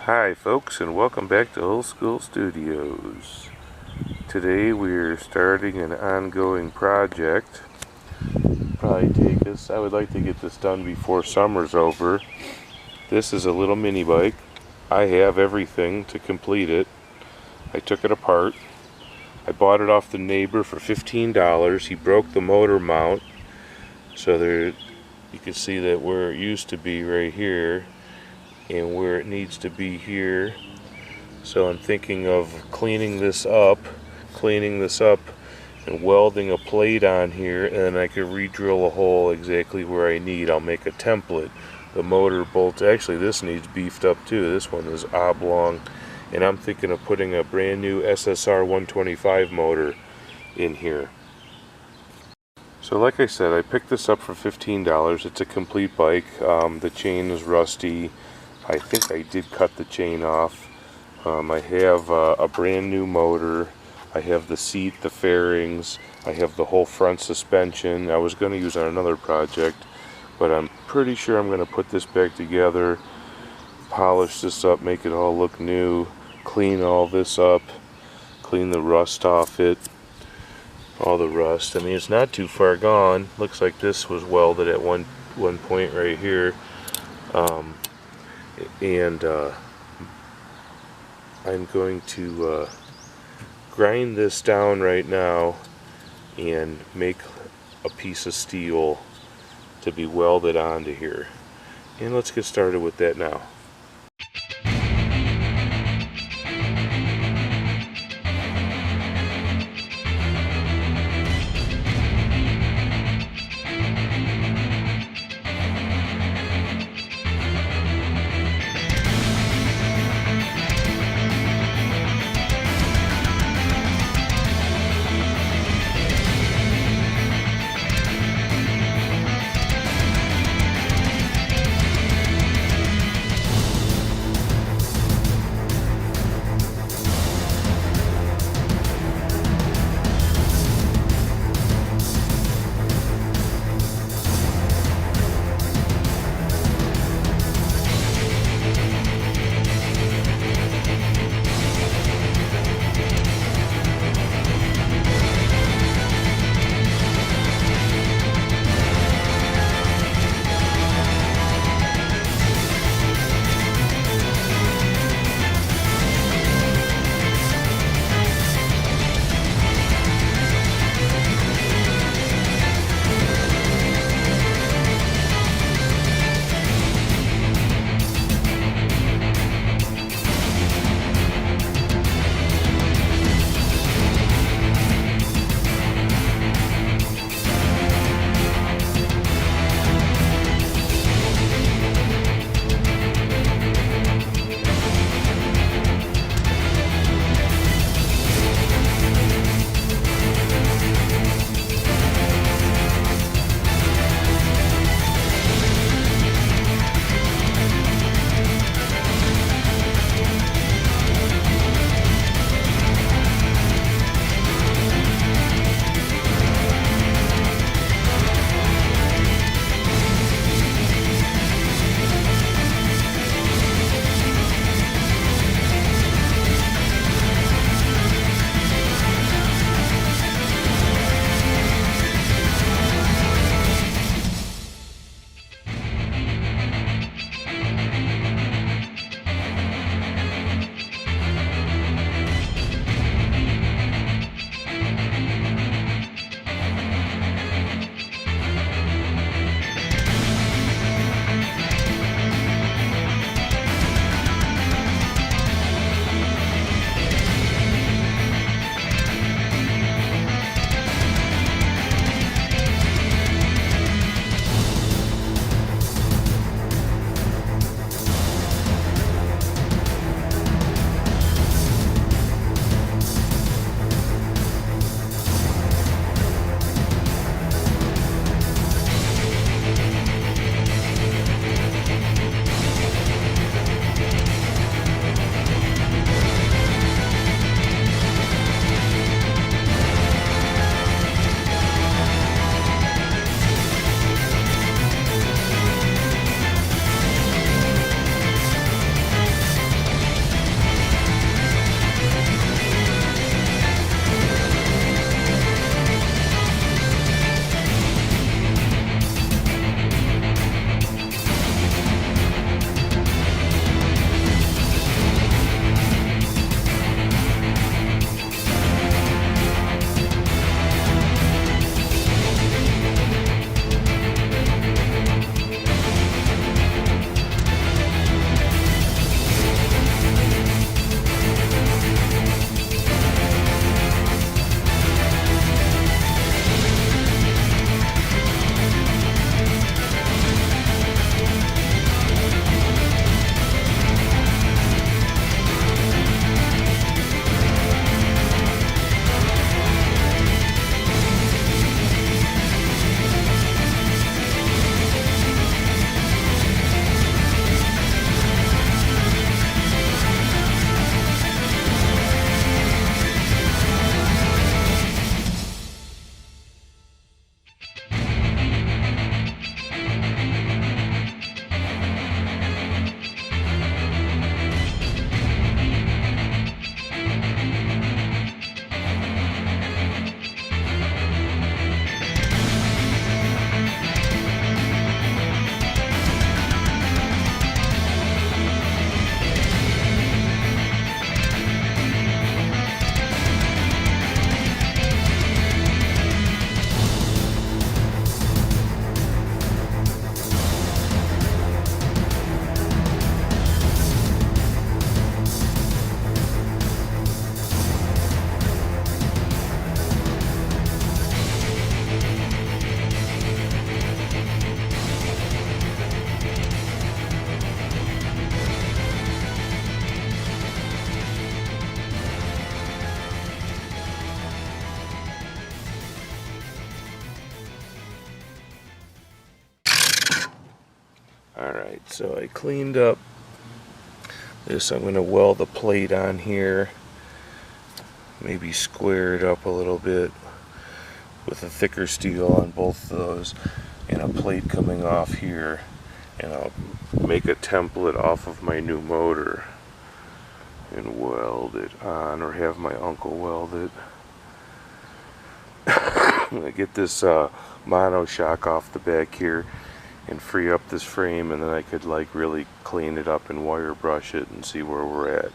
Hi folks, and welcome back to Old School Studios. Today we're starting an ongoing project. Probably take us, I would like to get this done before summer's over. This is a little mini bike. I have everything to complete it. I took it apart. I bought it off the neighbor for $15. He broke the motor mount, so there you can see that where it used to be right here and where it needs to be here. So I'm thinking of cleaning this up and welding a plate on here, and then I could re-drill a hole exactly where I need. I'll make a template. The motor bolts, actually this needs beefed up too. This one is oblong, and I'm thinking of putting a brand new SSR 125 motor in here. So like I said, I picked this up for $15. It's a complete bike. The chain is rusty. I think I did cut the chain off. I have a brand new motor. I have the seat, the fairings. I have the whole front suspension. I was going to use it on another project, but I'm pretty sure I'm going to put this back together, polish this up, make it all look new, clean all this up, clean the rust off it, all the rust. I mean, it's not too far gone. Looks like this was welded at one point right here. I'm going to grind this down right now and make a piece of steel to be welded onto here. And let's get started with that now. Alright, so I cleaned up this. I'm going to weld the plate on here, maybe square it up a little bit with a thicker steel on both of those, and a plate coming off here, and I'll make a template off of my new motor and weld it on, or have my uncle weld it. I'm going to get this monoshock off the back here and free up this frame, and then I could like really clean it up and wire brush it and see where we're at.